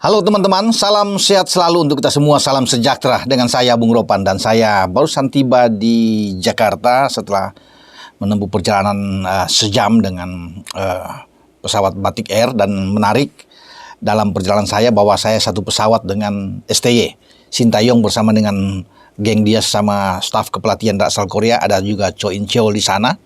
Halo teman-teman, salam sehat selalu untuk kita semua, salam sejahtera dengan saya Bung Ropan. Dan saya barusan tiba di Jakarta setelah menempuh perjalanan sejam dengan pesawat Batik Air. Dan menarik, dalam perjalanan saya bawa saya satu pesawat dengan STY Sintayong bersama dengan geng dia sama staf kepelatihan asal Korea. Ada juga Cho In Cheol di sana,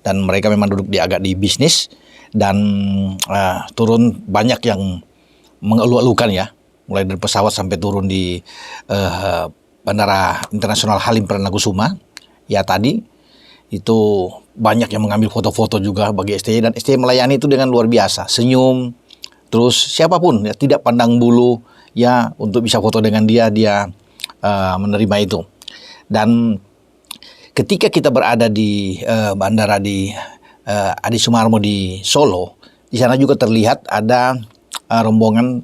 dan mereka memang duduk agak di bisnis. Dan turun banyak yang mengeluh-elukan ya, mulai dari pesawat sampai turun di Bandara Internasional Halim Perdanakusuma. Ya tadi itu banyak yang mengambil foto-foto juga bagi STY, dan STY melayani itu dengan luar biasa, senyum, terus siapapun ya tidak pandang bulu ya untuk bisa foto dengan dia menerima itu. Dan ketika kita berada di bandara di Adi Sumarmo di Solo, di sana juga terlihat ada rombongan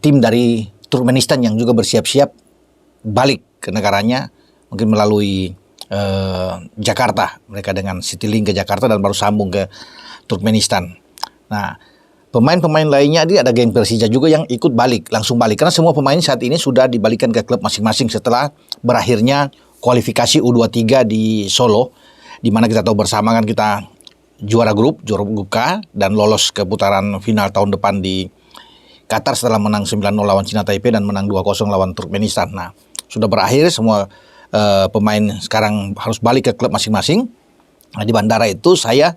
tim dari Turkmenistan yang juga bersiap-siap balik ke negaranya, mungkin melalui Jakarta, mereka dengan Citylink ke Jakarta dan baru sambung ke Turkmenistan. Nah, pemain-pemain lainnya ada geng Persija juga yang ikut balik, langsung balik, karena semua pemain saat ini sudah dibalikan ke klub masing-masing setelah berakhirnya kualifikasi U23 di Solo, di mana kita tahu bersama kan kita juara grup K dan lolos ke putaran final tahun depan di Qatar setelah menang 9-0 lawan Cina Taipei dan menang 2-0 lawan Turkmenistan. Nah, sudah berakhir, semua pemain sekarang harus balik ke klub masing-masing. Nah, di bandara itu saya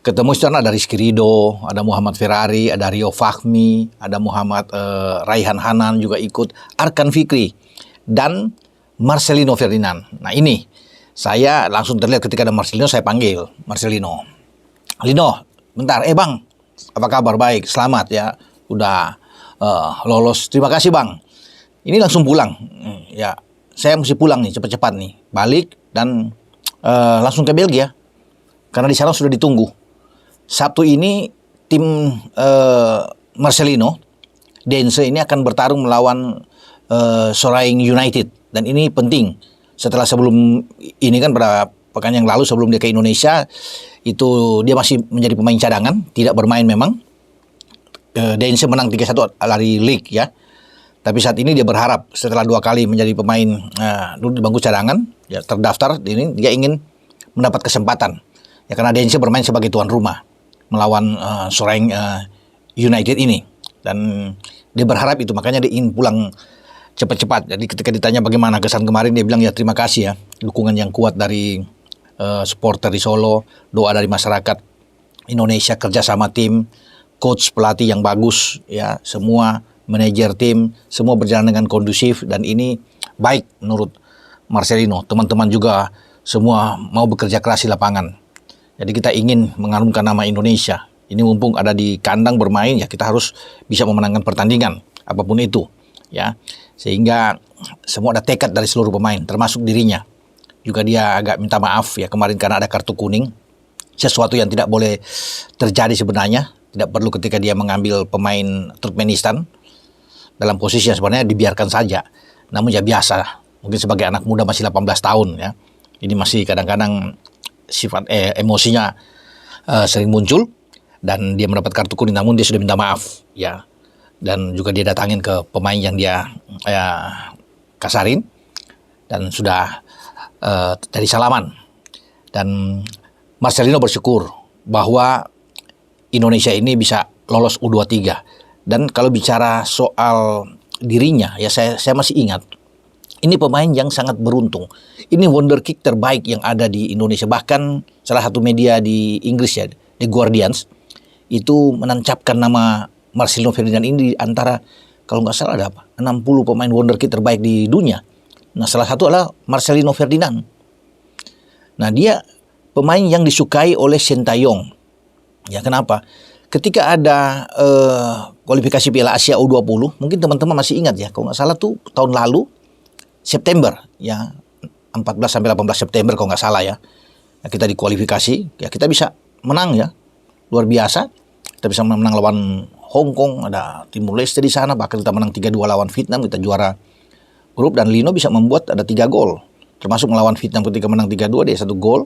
ketemu di sana ada Rizky Ridho, ada Muhammad Ferrari, ada Rio Fahmi, ada Muhammad Raihan Hanan juga ikut, Arkan Fikri, dan Marcelino Ferdinand. Nah, ini saya langsung terlihat ketika ada Marcelino, saya panggil Marcelino. Lino, bentar, bang, apa kabar? Baik, selamat ya, udah lolos, terima kasih bang. Ini langsung pulang, ya, saya mesti pulang nih, cepat-cepat nih, balik dan langsung ke Belgia, karena di sana sudah ditunggu. Sabtu ini tim Marcelino Dense ini akan bertarung melawan Soraing United, dan ini penting. Setelah sebelum ini kan pada pekan yang lalu sebelum dia ke Indonesia, itu dia masih menjadi pemain cadangan, tidak bermain memang. Dense menang 3-1 lari league ya. Tapi saat ini dia berharap setelah 2 kali menjadi pemain dulu di bangku cadangan, ya terdaftar, ini dia ingin mendapat kesempatan. Ya karena Dense bermain sebagai tuan rumah melawan Soraing United ini. Dan dia berharap itu, makanya dia ingin pulang cepat-cepat. Jadi ketika ditanya bagaimana kesan kemarin, dia bilang ya terima kasih ya, dukungan yang kuat dari supporter di Solo, doa dari masyarakat Indonesia, kerja sama tim, coach pelatih yang bagus ya, semua manajer tim, semua berjalan dengan kondusif, dan ini baik menurut Marcelino. Teman-teman juga semua mau bekerja keras di lapangan. Jadi kita ingin mengharumkan nama Indonesia. Ini mumpung ada di kandang bermain, ya kita harus bisa memenangkan pertandingan apapun itu ya. Sehingga semua ada tekad dari seluruh pemain, termasuk dirinya. Juga dia agak minta maaf ya kemarin karena ada kartu kuning. Sesuatu yang tidak boleh terjadi sebenarnya. Tidak perlu ketika dia mengambil pemain Turkmenistan dalam posisi yang sebenarnya dibiarkan saja. Namun ya biasa. Mungkin sebagai anak muda masih 18 tahun ya. Ini masih kadang-kadang sifat emosinya sering muncul. Dan dia mendapat kartu kuning, namun dia sudah minta maaf ya. Dan juga dia datangin ke pemain yang dia kasarin. Dan sudah dari salaman. Dan Marcelino bersyukur bahwa Indonesia ini bisa lolos U23. Dan kalau bicara soal dirinya, ya saya masih ingat, ini pemain yang sangat beruntung. Ini wonder kick terbaik yang ada di Indonesia. Bahkan salah satu media di Inggris ya, The Guardians, itu menancapkan nama Marcelino Ferdinand ini di antara, kalau nggak salah ada 60 pemain wonder kick terbaik di dunia. Nah, salah satu adalah Marcelino Ferdinand. Nah, dia pemain yang disukai oleh Sintayong. Ya, kenapa? Ketika ada kualifikasi Piala Asia U20, mungkin teman-teman masih ingat ya, kalau nggak salah tuh tahun lalu, September, ya 14-18 September kalau nggak salah ya. Nah, kita dikualifikasi, ya kita bisa menang ya, luar biasa. Kita bisa menang lawan Hong Kong, ada Timur Leste di sana, bahkan kita menang 3-2 lawan Vietnam, kita juara grup, dan Lino bisa membuat ada 3 gol. Termasuk melawan Vietnam ketika menang 3-2, dia 1 gol,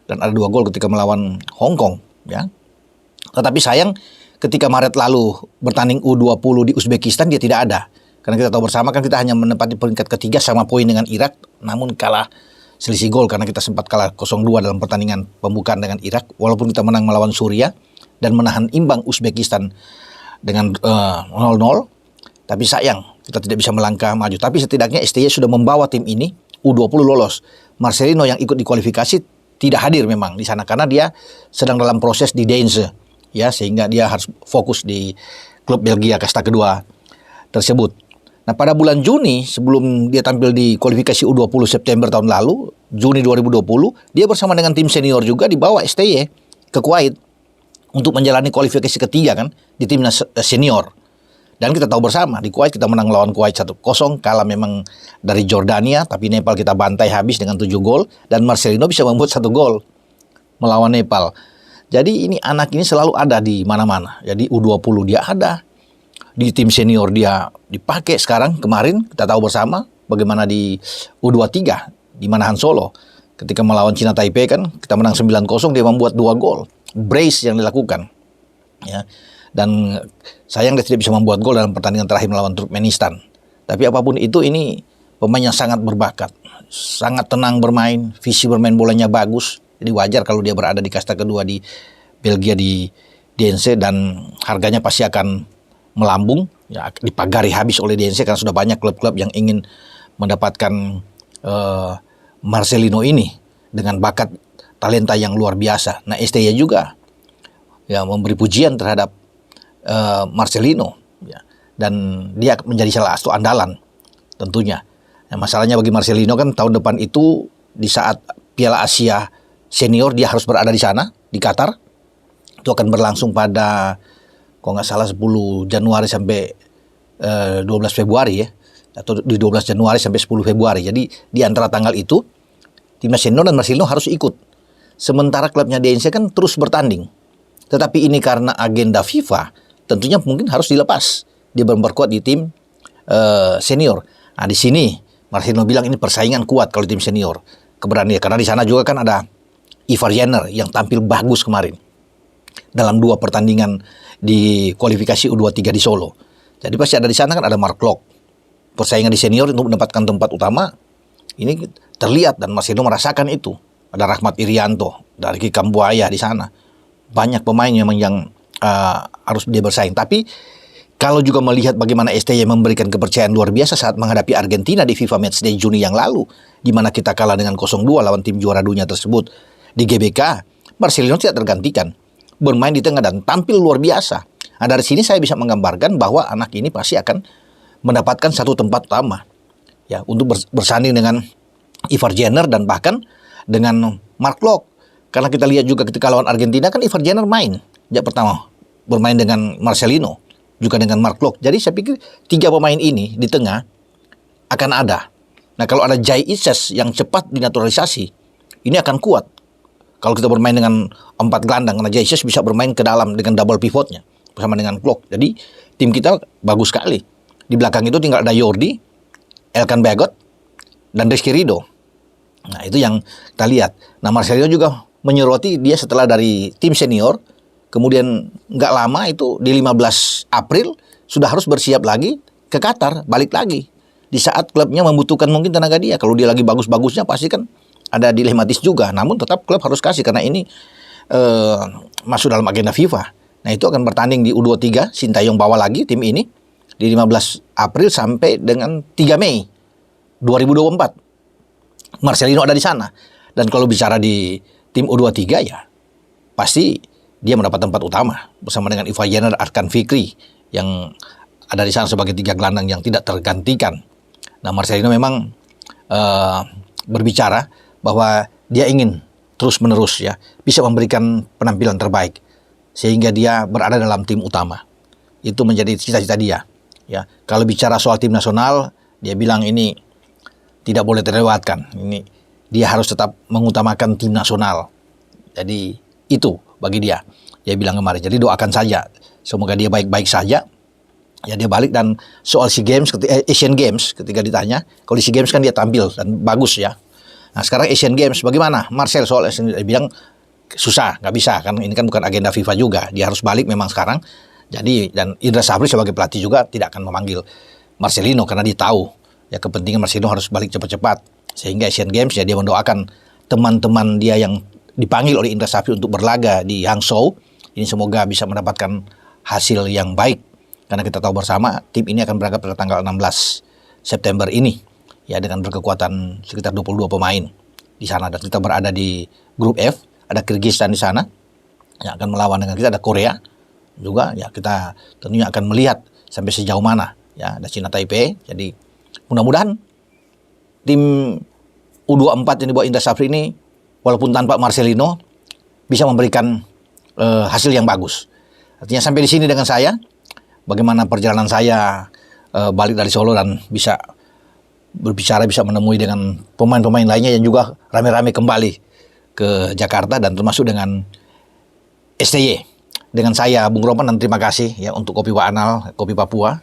dan ada 2 gol ketika melawan Hong Kong ya. Tetapi sayang ketika Maret lalu bertanding U20 di Uzbekistan dia tidak ada. Karena kita tahu bersama kan kita hanya menempati peringkat ketiga sama poin dengan Irak, namun kalah selisih gol karena kita sempat kalah 0-2 dalam pertandingan pembukaan dengan Irak, walaupun kita menang melawan Suriah dan menahan imbang Uzbekistan dengan 0-0. Tapi sayang kita tidak bisa melangkah maju. Tapi setidaknya STY sudah membawa tim ini U20 lolos. Marcelino yang ikut di kualifikasi tidak hadir memang di sana karena dia sedang dalam proses di Deinze, ya, sehingga dia harus fokus di klub Belgia kasta kedua tersebut. Nah, pada bulan Juni sebelum dia tampil di kualifikasi U20 September tahun lalu, Juni 2020, dia bersama dengan tim senior juga dibawa STY ke Kuwait untuk menjalani kualifikasi ketiga kan di timnas senior. Dan kita tahu bersama di Kuwait kita menang lawan Kuwait 1-0, kalah memang dari Jordania, tapi Nepal kita bantai habis dengan 7 gol dan Marcelino bisa membuat 1 gol melawan Nepal. Jadi ini anak ini selalu ada di mana-mana. Jadi U20 dia ada, di tim senior dia dipakai. Sekarang kemarin kita tahu bersama bagaimana di U23 di Manahan Solo ketika melawan Cina Taipei kan kita menang 9-0, dia membuat 2 gol. Brace yang dilakukan. Ya. Dan sayang dia tidak bisa membuat gol dalam pertandingan terakhir melawan Turkmenistan. Tapi apapun itu, ini pemain yang sangat berbakat, sangat tenang bermain, visi bermain bolanya bagus. Jadi wajar kalau dia berada di kasta kedua di Belgia di DNC dan harganya pasti akan melambung. Ya, dipagari habis oleh DNC karena sudah banyak klub-klub yang ingin mendapatkan Marcelino ini dengan bakat talenta yang luar biasa. Nah, STY juga ya memberi pujian terhadap Marcelino, ya, dan dia menjadi salah satu andalan tentunya. Nah, masalahnya bagi Marcelino kan tahun depan itu di saat Piala Asia Senior dia harus berada di sana di Qatar. Itu akan berlangsung pada kalau nggak salah 10 Januari sampai 12 Februari ya, atau di 12 Januari sampai 10 Februari. Jadi di antara tanggal itu timnas senior dan Marcelino harus ikut. Sementara klubnya DNC kan terus bertanding. Tetapi ini karena agenda FIFA tentunya mungkin harus dilepas. Dia memperkuat di tim senior. Nah, di sini Marcelino bilang ini persaingan kuat kalau tim senior. Keberanian karena di sana juga kan ada Ivar Jenner yang tampil bagus kemarin dalam 2 pertandingan di kualifikasi U23 di Solo. Jadi pasti ada di sana kan ada Mark Klok. Persaingan di senior untuk mendapatkan tempat utama ini terlihat dan Marcelino merasakan itu. Ada Rahmat Irianto dari Kambuaya di sana. Banyak pemain memang yang harus dia bersaing. Tapi kalau juga melihat bagaimana STY memberikan kepercayaan luar biasa saat menghadapi Argentina di FIFA Matchday Juni yang lalu, di mana kita kalah dengan 0-2 lawan tim juara dunia tersebut di GBK, Marcelino tidak tergantikan, bermain di tengah dan tampil luar biasa. Nah, dari sini saya bisa menggambarkan bahwa anak ini pasti akan mendapatkan satu tempat utama ya untuk bersanding dengan Ivar Jenner dan bahkan dengan Mark Klok. Karena kita lihat juga ketika lawan Argentina kan Ivar Jenner main sejak pertama bermain dengan Marcelino, juga dengan Mark Klok. Jadi saya pikir 3 pemain ini di tengah akan ada. Nah, kalau ada Jai Ises yang cepat dinaturalisasi, ini akan kuat. Kalau kita bermain dengan 4 gelandang, karena Jai Ises bisa bermain ke dalam dengan double pivotnya bersama dengan Klok. Jadi tim kita bagus sekali. Di belakang itu tinggal ada Jordi, Elkan Bagot, dan Rizky Ridho. Nah, itu yang kita lihat. Nah, Marcelino juga menyoroti dia setelah dari tim senior, kemudian nggak lama itu di 15 April sudah harus bersiap lagi ke Qatar, balik lagi. Di saat klubnya membutuhkan mungkin tenaga dia. Kalau dia lagi bagus-bagusnya pasti kan ada dilematis juga. Namun tetap klub harus kasih karena ini masuk dalam agenda FIFA. Nah, itu akan bertanding di U23, Sintayong bawa lagi tim ini di 15 April sampai dengan 3 Mei 2024. Marcelino ada di sana. Dan kalau bicara di tim U23 ya pasti dia mendapat tempat utama bersama dengan Ivar Jenner, Arkan Fikri yang ada di sana sebagai 3 gelandang yang tidak tergantikan. Nah, Marcelino memang berbicara bahwa dia ingin terus-menerus ya bisa memberikan penampilan terbaik sehingga dia berada dalam tim utama. Itu menjadi cita-cita dia. Ya, kalau bicara soal tim nasional, dia bilang ini tidak boleh terlewatkan. Ini dia harus tetap mengutamakan tim nasional. Jadi itu bagi dia. Dia bilang kemarin. Jadi doakan saja. Semoga dia baik-baik saja. Ya, dia balik. Dan soal SEA Games, Asian Games ketika ditanya, kalau di SEA Games kan dia tampil dan bagus ya. Nah, sekarang Asian Games bagaimana? Marcel soal Asian Games, dia bilang susah, nggak bisa kan. Ini kan bukan agenda FIFA juga. Dia harus balik memang sekarang. Jadi dan Indra Safri sebagai pelatih juga tidak akan memanggil Marcelino karena dia tahu ya kepentingan Marcelino harus balik cepat-cepat, sehingga Asian Games ya dia mendoakan teman-teman dia yang dipanggil oleh Indra Safri untuk berlaga di Hangzhou ini semoga bisa mendapatkan hasil yang baik, karena kita tahu bersama tim ini akan berangkat pada tanggal 16 September ini ya dengan berkekuatan sekitar 22 pemain di sana, dan kita berada di grup F, ada Kyrgyzstan di sana yang akan melawan dengan kita, ada Korea juga ya, kita tentunya akan melihat sampai sejauh mana ya, ada China Taipei. Jadi mudah-mudahan tim U24 yang dibawa Indra Safri ini walaupun tanpa Marcelino bisa memberikan hasil yang bagus. Artinya sampai di sini dengan saya, bagaimana perjalanan saya balik dari Solo dan bisa berbicara, bisa menemui dengan pemain-pemain lainnya yang juga rame-rame kembali ke Jakarta dan termasuk dengan STY. Dengan saya Bung Ropan, dan terima kasih ya untuk Kopi Pak Anal, Kopi Papua,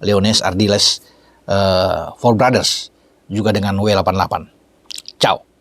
Leones, Ardiles, Four Brothers, juga dengan W88. Ciao.